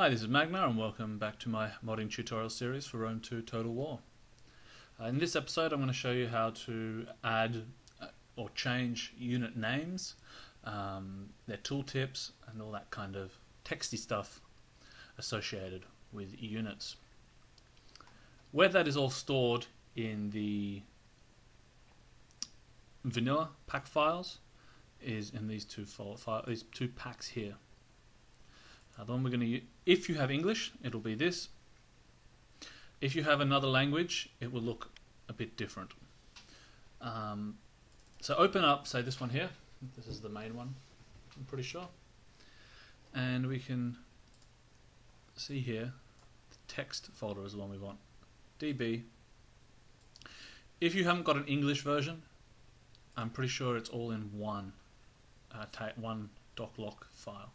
Hi, this is Magnar and welcome back to my modding tutorial series for Rome 2 Total War. In this episode I'm going to show you how to add or change unit names, their tooltips and all that kind of texty stuff associated with units. Where that is all stored in the vanilla pack files is in these two packs here. The one we're going to use, if you have English, it'll be this. If you have another language, it will look a bit different. So open up, say this one here. This is the main one, I'm pretty sure. And we can see here, the text folder is the one we want. DB. If you haven't got an English version, I'm pretty sure it's all in one doclock file,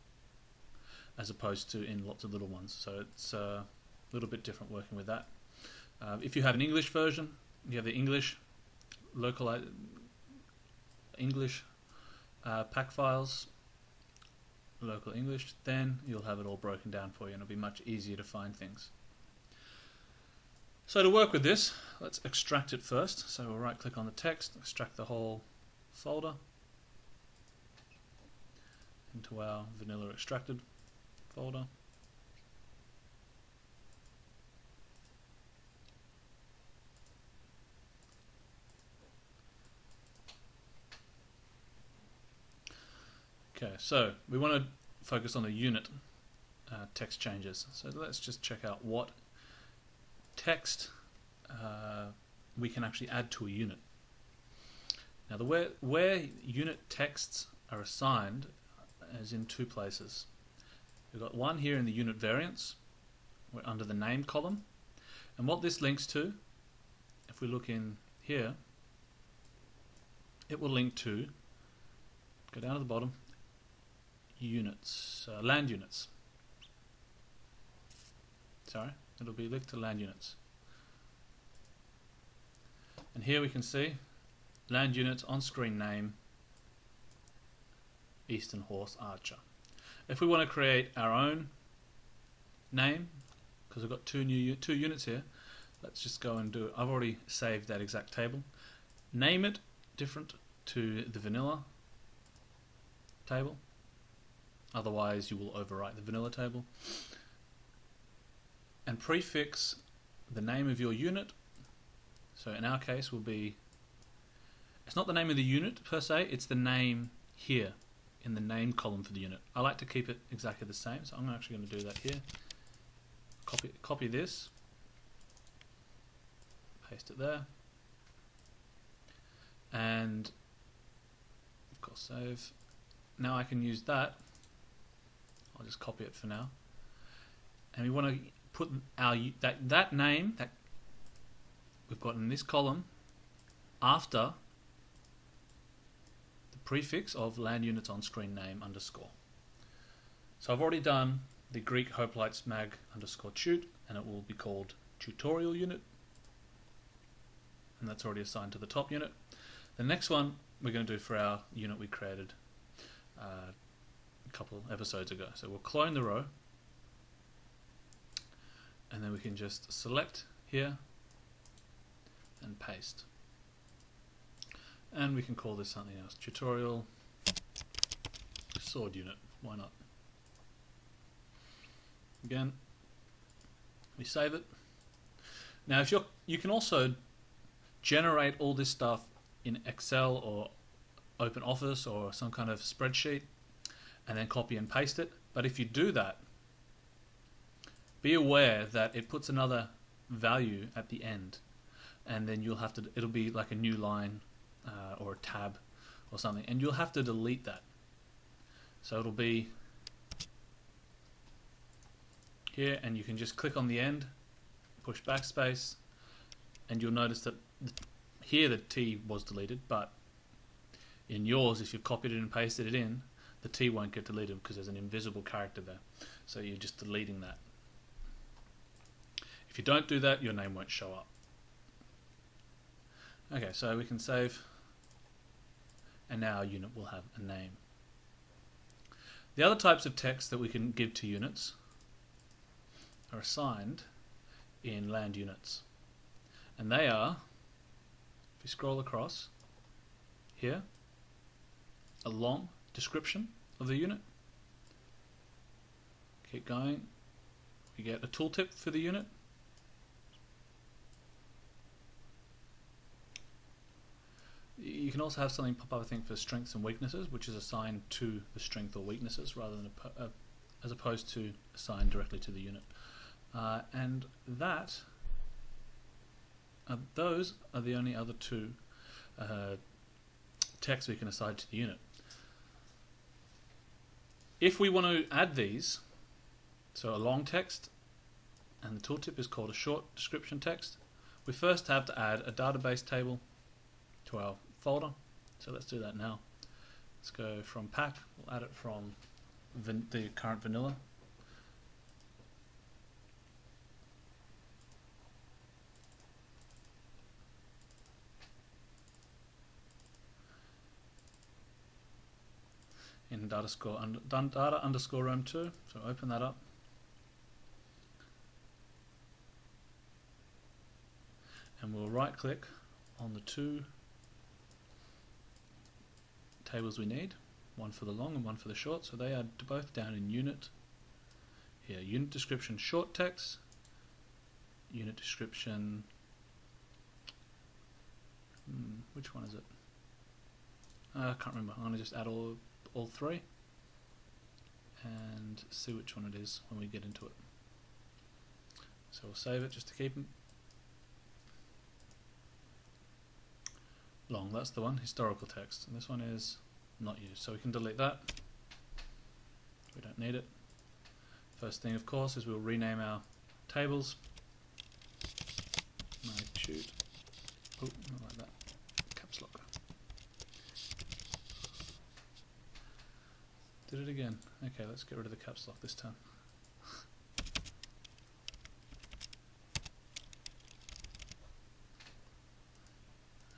as opposed to in lots of little ones. So it's a little bit different working with that. If you have an English version, you have the English pack files, local English, then you'll have it all broken down for you and it'll be much easier to find things. So to work with this, let's extract it first. So we'll right click on the text, extract the whole folder into our vanilla extracted folder. Okay, so we want to focus on the unit text changes. So let's just check out what text we can actually add to a unit. Now, where unit texts are assigned is in two places. We've got one here in the unit variants. We're under the name column. And what this links to, if we look in here, it will link to, go down to the bottom, units, land units. Sorry, it'll be linked to land units. And here we can see land units on screen name, Eastern Horse Archer. If we want to create our own name, because we've got two units here, let's just go and do it. I've already saved that exact table. Name it different to the vanilla table, otherwise you will overwrite the vanilla table. And prefix the name of your unit. So in our case will be, it's not the name of the unit per se, it's the name here in the name column for the unit. I like to keep it exactly the same, so I'm actually going to do that here. Copy this, paste it there, and of course save. Now I can use that. I'll just copy it for now, and we want to put our that name that we've got in this column after the prefix of land units on screen name underscore. So I've already done the Greek hoplites mag underscore tut, and it will be called tutorial unit, and that's already assigned to the top unit. The next one we're going to do for our unit we created a couple episodes ago. So we'll clone the row, and then we can just select here and paste. And we can call this something else, tutorial sword unit, why not? Again, we save it. Now if you can also generate all this stuff in Excel or OpenOffice or some kind of spreadsheet and then copy and paste it, but if you do that, be aware that it puts another value at the end, and then you'll have to, it'll be like a new line or a tab or something, and you'll have to delete that. So it'll be here, and you can just click on the end, push backspace, and you'll notice that here the T was deleted, but in yours, if you've copied it and pasted it in, the T won't get deleted because there's an invisible character there. So you're just deleting that. If you don't do that, your name won't show up. Okay, so we can save, and now our unit will have a name. The other types of text that we can give to units are assigned in land units, and they are, if you scroll across here, a long description of the unit. Keep going, we get a tooltip for the unit. You can also have something pop up, I think, for strengths and weaknesses, which is assigned to the strength or weaknesses rather than as opposed to assigned directly to the unit. And those are the only other two texts we can assign to the unit. If we want to add these, so a long text, and the tooltip is called a short description text, we first have to add a database table to our folder. So let's do that now. Let's go from pack, we'll add it from the current vanilla. In data underscore Rome 2, so open that up. And we'll right click on the two tables we need, one for the long and one for the short, so they are both down in unit. Here, unit description short text, unit description, which one is it? I can't remember. I'm going to just add all three and see which one it is when we get into it. So we'll save it just to keep them. Long, that's the one, historical text, and this one is not used, so we can delete that. We don't need it. First thing, of course, is we'll rename our tables. Magnitude. Oh, not like that. Caps lock. Did it again. Okay, let's get rid of the caps lock this time.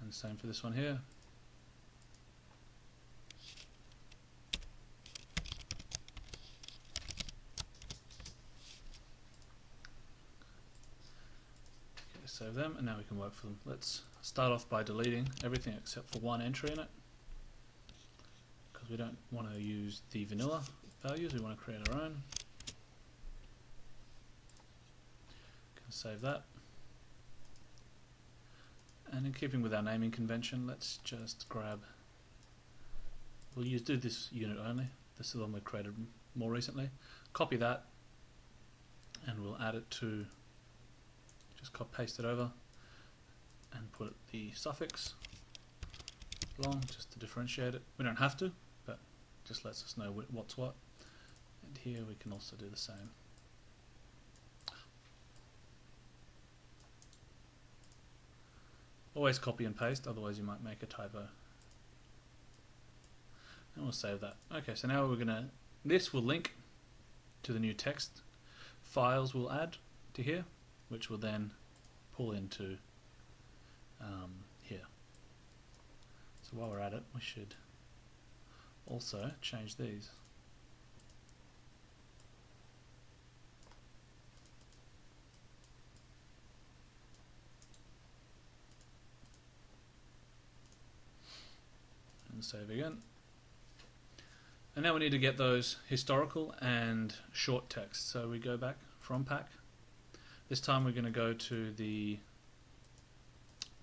And same for this one here. Okay, save them, and now we can work for them. Let's start off by deleting everything except for one entry in it, because we don't want to use the vanilla values, we want to create our own. Can save that. And in keeping with our naming convention, let's just grab, we'll do this unit only, this is the one we created more recently. Copy that, and we'll add it to, just paste it over, and put the suffix long, just to differentiate it. We don't have to, but just lets us know what's what. And here we can also do the same. Always copy and paste, otherwise you might make a typo. And we'll save that. Okay, so now this will link to the new text files we'll add to here, which will then pull into here. So while we're at it, we should also change these. And save again. And now we need to get those historical and short text. So we go back from pack. This time we're going to go to the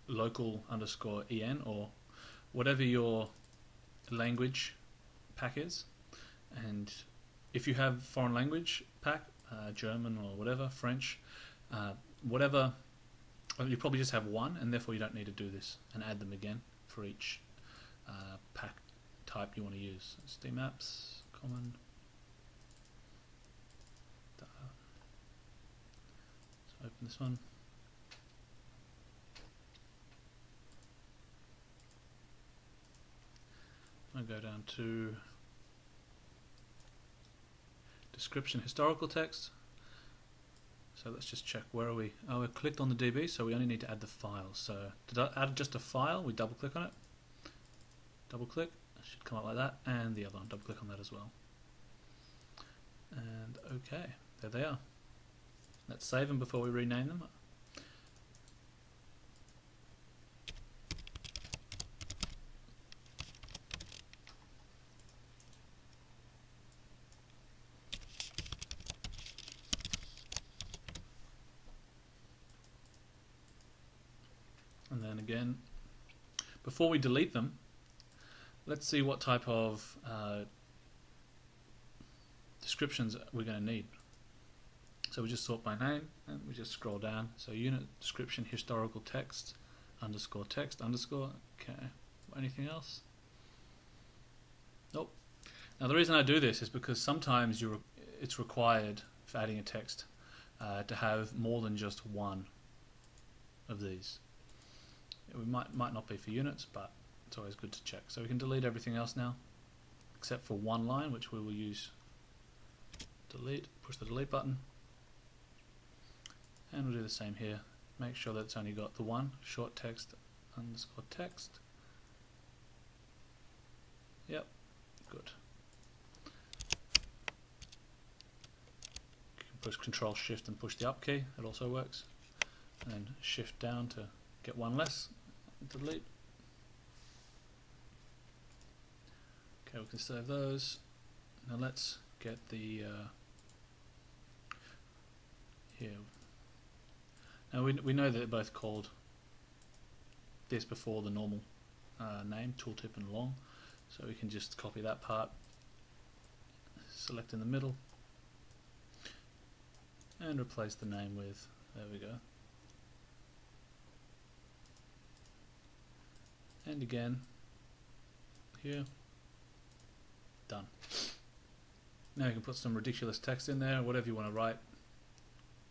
local underscore en, or whatever your language pack is. And if you have foreign language pack, German or whatever, French, whatever, you probably just have one, and therefore you don't need to do this and add them again for each pack type you want to use. SD maps, common. So open this one. I'll go down to description historical text. So let's just check, where are we? Oh, we clicked on the DB, so we only need to add the file. So to add just a file, we double click on it. Double click, it should come up like that, and the other one, double click on that as well. And okay, there they are. Let's save them before we rename them. And then again, before we delete them, let's see what type of descriptions we're going to need. So we just sort by name and we just scroll down. So unit description historical text underscore text underscore. Okay, anything else? Nope. Now the reason I do this is because sometimes it's required for adding a text to have more than just one of these. It might not be for units, but it's always good to check. So we can delete everything else now except for one line, which we will use delete. Push the delete button. And we'll do the same here. Make sure that it's only got the one, short text underscore text. Yep, good. You can push Control Shift and push the up key, it also works. And then Shift down to get one less, delete. Okay, we can save those. Now let's get the here. Now we know that they're both called this before the normal name, tooltip and long, so we can just copy that part, select in the middle, and replace the name with, there we go. And again, here, done. Now you can put some ridiculous text in there, whatever you want to write.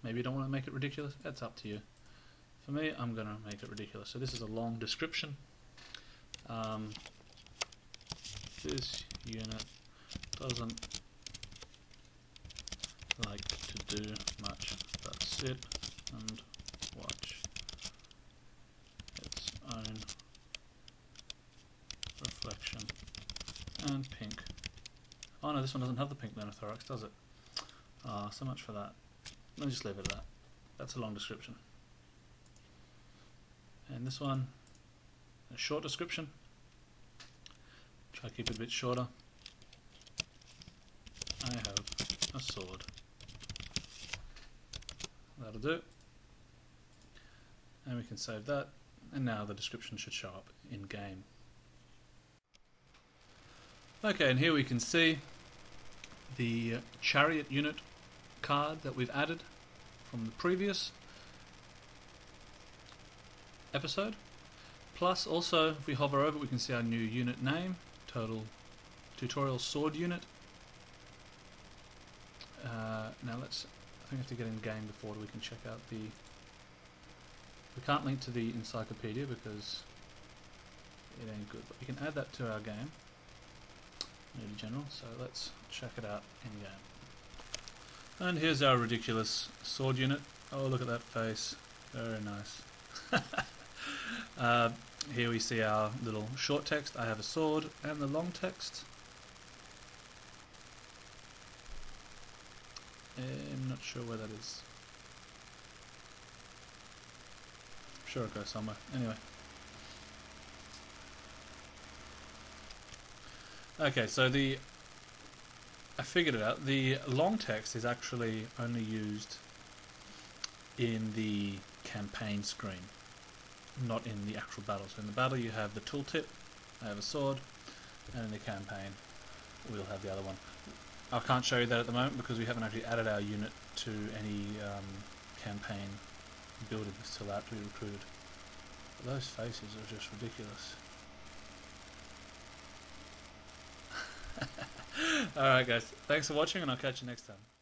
Maybe you don't want to make it ridiculous, that's up to you. For me, I'm going to make it ridiculous. So this is a long description. This unit doesn't like to do much but sit and watch its own reflection. And pink. Oh no, this one doesn't have the pink pneumothorax, does it? So much for that. Let's just leave it at that. That's a long description. And this one, a short description. Try to keep it a bit shorter. I have a sword. That'll do. And we can save that. And now the description should show up in game. Okay, and here we can see the chariot unit card that we've added from the previous episode. Plus also, if we hover over, we can see our new unit name, total tutorial sword unit. Now let's, I think we have to get in game before we can check out the, we can't link to the encyclopedia because it ain't good, but we can add that to our game, Newly General, so let's check it out in game. And here's our ridiculous sword unit. Oh, look at that face. Very nice. Here we see our little short text, I have a sword, and the long text. I'm not sure where that is. I'm sure it goes somewhere. Anyway. Okay, so I figured it out. The long text is actually only used in the campaign screen, not in the actual battle. So in the battle you have the tooltip, I have a sword, and in the campaign we'll have the other one. I can't show you that at the moment because we haven't actually added our unit to any campaign buildings till after we recruited. But those faces are just ridiculous. Alright guys, thanks for watching and I'll catch you next time.